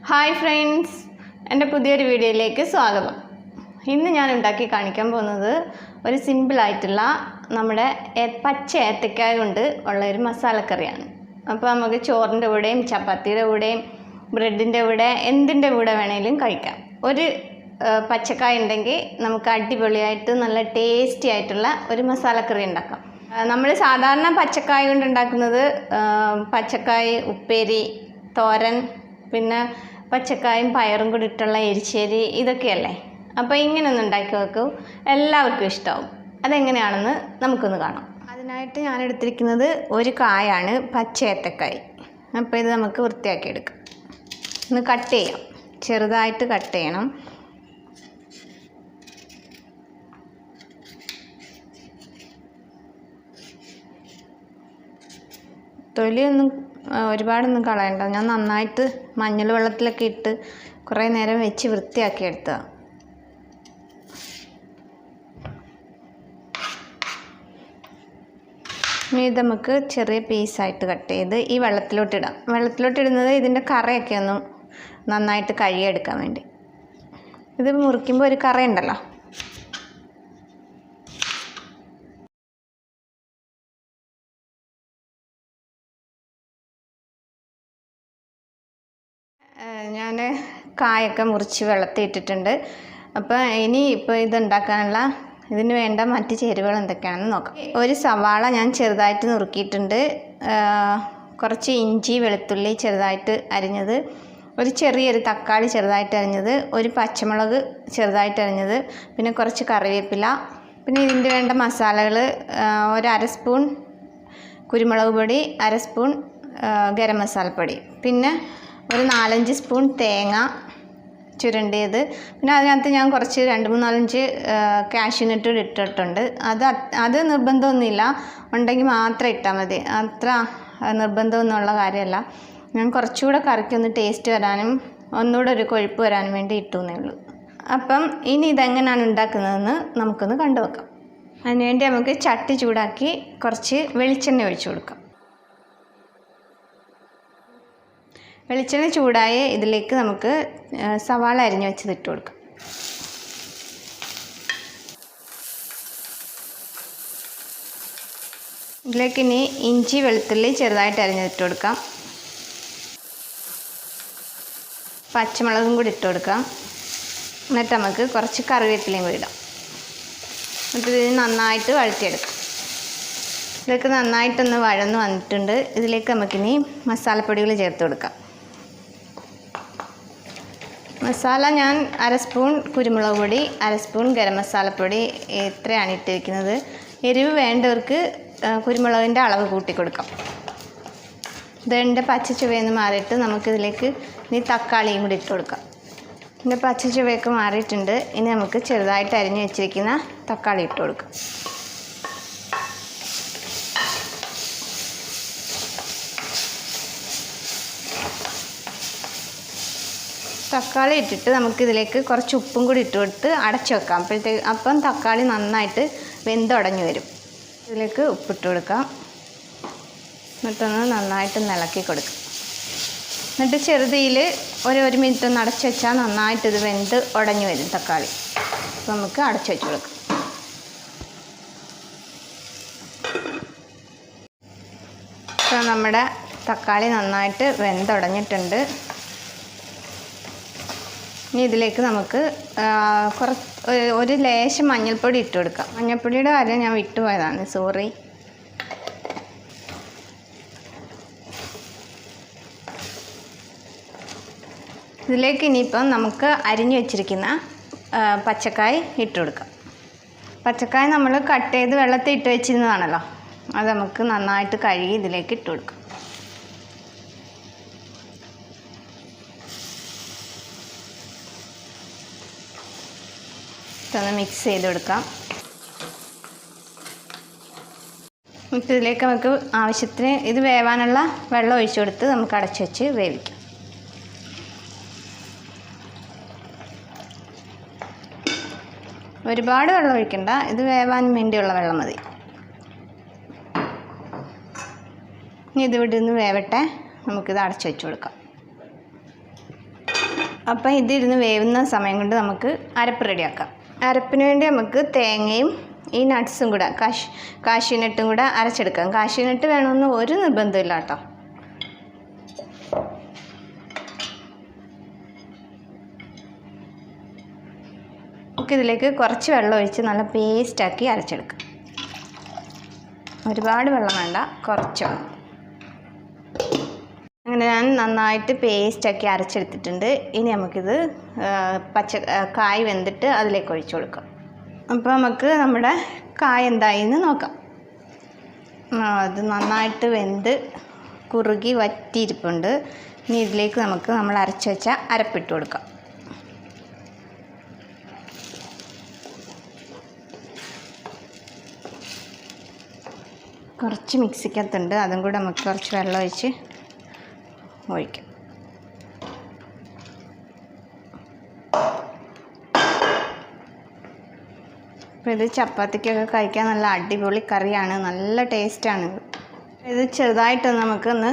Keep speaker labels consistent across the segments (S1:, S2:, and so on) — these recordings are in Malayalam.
S1: ഹായ് ഫ്രണ്ട്സ്, എൻ്റെ പുതിയൊരു വീഡിയോയിലേക്ക് സ്വാഗതം. ഇന്ന് ഞാൻ ഉണ്ടാക്കി കാണിക്കാൻ പോകുന്നത് ഒരു സിമ്പിളായിട്ടുള്ള നമ്മുടെ പച്ച ഏത്തക്കായ കൊണ്ട് ഉള്ള ഒരു മസാലക്കറിയാണ്. അപ്പോൾ നമുക്ക് ചോറിൻ്റെ കൂടെയും ചപ്പാത്തിയുടെ കൂടെയും ബ്രെഡിൻ്റെ കൂടെ എന്തിൻ്റെ കൂടെ വേണമെങ്കിലും കഴിക്കാം. ഒരു പച്ചക്കായ ഉണ്ടെങ്കിൽ നമുക്ക് അടിപൊളിയായിട്ട് നല്ല ടേസ്റ്റി ആയിട്ടുള്ള ഒരു മസാലക്കറി ഉണ്ടാക്കാം. നമ്മൾ സാധാരണ പച്ചക്കായ കൊണ്ട് ഉണ്ടാക്കുന്നത് പച്ചക്കായ ഉപ്പേരി, തോരൻ, പിന്നെ പച്ചക്കായും പയറും കൂടി ഇട്ടുള്ള എരിശ്ശേരി, ഇതൊക്കെയല്ലേ. അപ്പോൾ ഇങ്ങനെ ഒന്ന് ഉണ്ടാക്കി നോക്കൂ, എല്ലാവർക്കും ഇഷ്ടമാവും. അതെങ്ങനെയാണെന്ന് നമുക്കൊന്ന് കാണാം. അതിനായിട്ട് ഞാൻ എടുത്തിരിക്കുന്നത് ഒരു കായാണ്, പച്ച ഏത്തക്കായ. അപ്പോൾ ഇത് നമുക്ക് വൃത്തിയാക്കി എടുക്കാം. ഒന്ന് കട്ട് ചെയ്യാം, ചെറുതായിട്ട് കട്ട് ചെയ്യണം. തൊലിയൊന്നും ഒരുപാടൊന്നും കളയണ്ട. ഞാൻ നന്നായിട്ട് മഞ്ഞൾ വെള്ളത്തിലൊക്കെ ഇട്ട് കുറേ നേരം വെച്ച് വൃത്തിയാക്കി എടുത്തതാണ്. ഇനി ഇത് നമുക്ക് ചെറിയ പീസായിട്ട് കട്ട് ചെയ്ത് ഈ വെള്ളത്തിലോട്ടിടാം. വെള്ളത്തിലോട്ടിടുന്നത് ഇതിൻ്റെ കറയൊക്കെ ഒന്ന് നന്നായിട്ട് കഴുകിയെടുക്കാൻ വേണ്ടി. ഇത് മുറിക്കുമ്പോൾ ഒരു കറയുണ്ടല്ലോ, ഞാൻ കായൊക്കെ മുറിച്ച് വെള്ളത്തിൽ ഇട്ടിട്ടുണ്ട്. അപ്പോൾ ഇപ്പോൾ ഇതുണ്ടാക്കാനുള്ള ഇതിന് വേണ്ട മറ്റ് ചേരുവകൾ എന്തൊക്കെയാണെന്ന് നോക്കാം. ഒരു സവാള ഞാൻ ചെറുതായിട്ട് നുറുക്കിയിട്ടുണ്ട്, കുറച്ച് ഇഞ്ചി വെളുത്തുള്ളി ചെറുതായിട്ട് അരിഞ്ഞത്, ഒരു ചെറിയൊരു തക്കാളി ചെറുതായിട്ട് അരിഞ്ഞത്, ഒരു പച്ചമുളക് ചെറുതായിട്ട് അരിഞ്ഞത്, പിന്നെ കുറച്ച് കറിവേപ്പില, പിന്നെ ഇതിൻ്റെ വേണ്ട മസാലകൾ ഒരു അര സ്പൂൺ കുരുമുളക് പൊടി, അര സ്പൂൺ ഗരം മസാലപ്പൊടി, പിന്നെ ഒരു 4-5 സ്പൂൺ തേങ്ങ ചുരണ്ടിയത്, പിന്നെ അതിനകത്ത് ഞാൻ കുറച്ച് 2-3-4 കാഷ്യൂനട്ട് ഇട്ടിട്ടുണ്ട്. അത് നിർബന്ധമൊന്നുമില്ല, ഉണ്ടെങ്കിൽ മാത്രം ഇട്ടാൽ മതി. അത്ര നിർബന്ധമൊന്നുമുള്ള കാര്യമല്ല. ഞാൻ കുറച്ചുകൂടെ കറിക്കൊന്ന് ടേസ്റ്റ് വരാനും ഒന്നുകൂടെ ഒരു കൊഴുപ്പ് വരാനും വേണ്ടി ഇട്ടു എന്നേ ഉള്ളൂ. അപ്പം ഇനി ഇതെങ്ങനെയാണ് ഉണ്ടാക്കുന്നതെന്ന് നമുക്കൊന്ന് കണ്ടുവെക്കാം. അതിനുവേണ്ടി നമുക്ക് ചട്ടി ചൂടാക്കി കുറച്ച് വെളിച്ചെണ്ണ ഒഴിച്ചു കൊടുക്കാം. വെളിച്ചെണ്ണ ചൂടായ ഇതിലേക്ക് നമുക്ക് സവാള അരിഞ്ഞ് വെച്ചത് ഇട്ട് കൊടുക്കാം. ഇതിലേക്ക് ഇനി ഇഞ്ചി വെളുത്തുള്ളി ചെറുതായിട്ട് അരിഞ്ഞിട്ട് കൊടുക്കാം. പച്ചമുളകും കൂടി ഇട്ട് കൊടുക്കാം. എന്നിട്ട് നമുക്ക് കുറച്ച് കറിവേപ്പിലയും കൂടി ഇടാം. എന്നിട്ട് ഇത് നന്നായിട്ട് വഴറ്റിയെടുക്കാം. ഇതൊക്കെ നന്നായിട്ടൊന്ന് വഴന്ന് വന്നിട്ടുണ്ട്. ഇതിലേക്ക് നമുക്കിനി മസാലപ്പൊടികൾ ചേർത്ത് കൊടുക്കാം. മസാല ഞാൻ അര സ്പൂൺ കുരുമുളക് പൊടി, അര സ്പൂൺ ഗരം മസാലപ്പൊടി, ഇത്രയാണ് ഇട്ടിരിക്കുന്നത്. എരിവ് വേണ്ടവർക്ക് കുരുമുളകിൻ്റെ അളവ് കൂട്ടി കൊടുക്കാം. ഇതിൻ്റെ പച്ച ചുവയെന്ന് മാറിയിട്ട് നമുക്കിതിലേക്ക് ഇനി തക്കാളിയും കൂടി ഇട്ട് കൊടുക്കാം. ഇതിൻ്റെ പച്ച ചുവയൊക്കെ മാറിയിട്ടുണ്ട്. ഇനി നമുക്ക് ചെറുതായിട്ട് അരിഞ്ഞ് വെച്ചിരിക്കുന്ന തക്കാളി ഇട്ട് കൊടുക്കാം. തക്കാളി ഇട്ടിട്ട് നമുക്കിതിലേക്ക് കുറച്ച് ഉപ്പും കൂടി ഇട്ട് കൊടുത്ത് അടച്ചു വെക്കാം. അപ്പം തക്കാളി നന്നായിട്ട് വെന്തുടഞ്ഞു വരും. ഇതിലേക്ക് ഉപ്പിട്ട് കൊടുക്കാം. എന്നിട്ടൊന്ന് നന്നായിട്ട് ഇളക്കി കൊടുക്കാം. എന്നിട്ട് ചെറുതീയിൽ ഒരു മിനിറ്റ് ഒന്ന് അടച്ചു വെച്ചാൽ നന്നായിട്ട് ഇത് വെന്ത് ഉടഞ്ഞു വരും തക്കാളി. അപ്പോൾ നമുക്ക് അടച്ചു വെച്ച് കൊടുക്കാം. ഇപ്പോൾ നമ്മുടെ തക്കാളി നന്നായിട്ട് വെന്തുടഞ്ഞിട്ടുണ്ട്. ഇനി ഇതിലേക്ക് നമുക്ക് ഒരു ലേശം മഞ്ഞൾപ്പൊടി ഇട്ട് കൊടുക്കാം. മഞ്ഞൾപ്പൊടിയുടെ കാര്യം ഞാൻ വിട്ടുപോയതാണ്, സോറി. ഇതിലേക്ക് ഇനിയിപ്പം നമുക്ക് അരിഞ്ഞു വെച്ചിരിക്കുന്ന പച്ചക്കായ ഇട്ട് കൊടുക്കാം. പച്ചക്കായ നമ്മൾ കട്ട് ചെയ്ത് വെള്ളത്തിൽ ഇട്ട് വെച്ചിരുന്നതാണല്ലോ, അത് നമുക്ക് നന്നായിട്ട് കഴുകി ഇതിലേക്ക് ഇട്ട് കൊടുക്കാം. ഇതൊന്ന് മിക്സ് ചെയ്ത് കൊടുക്കാം. എന്നിട്ട് ഇതിലേക്ക് നമുക്ക് ആവശ്യത്തിന് ഇത് വേവാനുള്ള വെള്ളം ഒഴിച്ചു കൊടുത്ത് നമുക്ക് അടച്ചു വെച്ച് വേവിക്കാം. ഒരുപാട് വെള്ളം ഒഴിക്കണ്ട, ഇത് വേവാൻ വേണ്ടിയുള്ള വെള്ളം മതി. ഇനി ഇത് ഇവിടെ നിന്ന് വേവട്ടെ, നമുക്കിത് അടച്ചു വെച്ച് കൊടുക്കാം. അപ്പം ഇതിരുന്ന് വേവുന്ന സമയം കൊണ്ട് നമുക്ക് അരപ്പ് റെഡിയാക്കാം. അരപ്പിന് വേണ്ടി നമുക്ക് തേങ്ങയും ഈ നട്ട്സും കൂടെ കാഷ്യൂനട്ടും കൂടെ അരച്ചെടുക്കാം. കാഷ്യൂനട്ട് വേണമെന്ന് ഒരു നിർബന്ധമില്ല കേട്ടോ. നമുക്കിതിലേക്ക് കുറച്ച് വെള്ളം ഒഴിച്ച് നല്ല പേസ്റ്റാക്കി അരച്ചെടുക്കാം. ഒരുപാട് വെള്ളം വേണ്ട, കുറച്ച് വെള്ളം. അങ്ങനെ ഞാൻ നന്നായിട്ട് പേസ്റ്റാക്കി അരച്ചെടുത്തിട്ടുണ്ട്. ഇനി നമുക്കിത് കായ് വെന്തിട്ട് അതിലേക്ക് ഒഴിച്ചു കൊടുക്കാം. അപ്പോൾ നമുക്ക് നമ്മുടെ കായ എന്തായിന്ന് നോക്കാം. അത് നന്നായിട്ട് വെന്ത് കുറുകി വറ്റിയിരിപ്പുണ്ട്. ഇനി ഇതിലേക്ക് നമുക്ക് നമ്മൾ അരച്ച് വെച്ച അരപ്പിട്ട് കൊടുക്കാം. കുറച്ച് മിക്സിക്കകത്തുണ്ട്, അതും കൂടെ നമുക്ക് കുറച്ച് വെള്ളം ഒഴിച്ച് ഒഴിക്കാം. അപ്പോൾ ഇത് ചപ്പാത്തിക്കൊക്കെ കഴിക്കാൻ നല്ല അടിപൊളി കറിയാണ്, നല്ല ടേസ്റ്റാണ്. ഇത് ചെറുതായിട്ടൊന്ന് നമുക്കൊന്ന്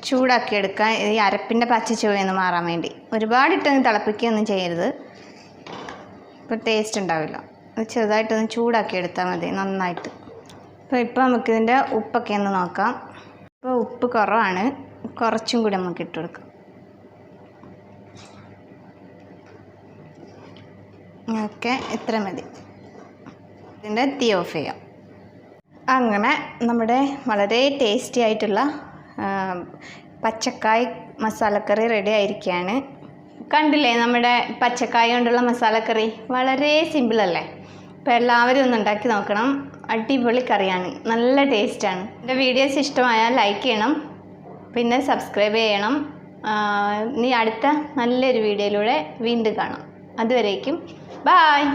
S1: ചൂടാക്കിയെടുക്കാം, ഈ അരപ്പിൻ്റെ പച്ച ചുവയൊന്ന് മാറാൻ വേണ്ടി. ഒരുപാടിട്ടൊന്ന് തിളപ്പിക്കുകയൊന്നും ചെയ്യരുത്, ഇപ്പോൾ ടേസ്റ്റ് ഉണ്ടാവില്ല. ഇത് ചെറുതായിട്ടൊന്ന് ചൂടാക്കിയെടുത്താൽ മതി നന്നായിട്ട്. ഇപ്പോൾ നമുക്കിതിൻ്റെ ഉപ്പൊക്കെ ഒന്ന് നോക്കാം. ഇപ്പോൾ ഉപ്പ് കുറവാണ്, കുറച്ചും കൂടി നമുക്ക് ഇട്ട് കൊടുക്കാം. ഓക്കെ, ഇത്ര മതി. ഇതിൻ്റെ തീ ഓഫ് ചെയ്യാം. അങ്ങനെ നമ്മുടെ വളരെ ടേസ്റ്റി ആയിട്ടുള്ള പച്ചക്കായ് മസാലക്കറി റെഡി ആയിരിക്കുകയാണ്. കണ്ടില്ലേ നമ്മുടെ പച്ചക്കായ കൊണ്ടുള്ള മസാലക്കറി? വളരെ സിമ്പിളല്ലേ? അപ്പോൾ എല്ലാവരും ഒന്ന് ഉണ്ടാക്കി നോക്കണം. അടിപൊളി കറിയാണ്, നല്ല ടേസ്റ്റാണ്. എൻ്റെ വീഡിയോസ് ഇഷ്ടമായാൽ ലൈക്ക് ചെയ്യണം, പിന്നെ സബ്സ്ക്രൈബ് ചെയ്യണം. ഇനി അടുത്ത നല്ലൊരു വീഡിയോയിലൂടെ വീണ്ടും കാണാം. അതുവരേക്കും ബായ്.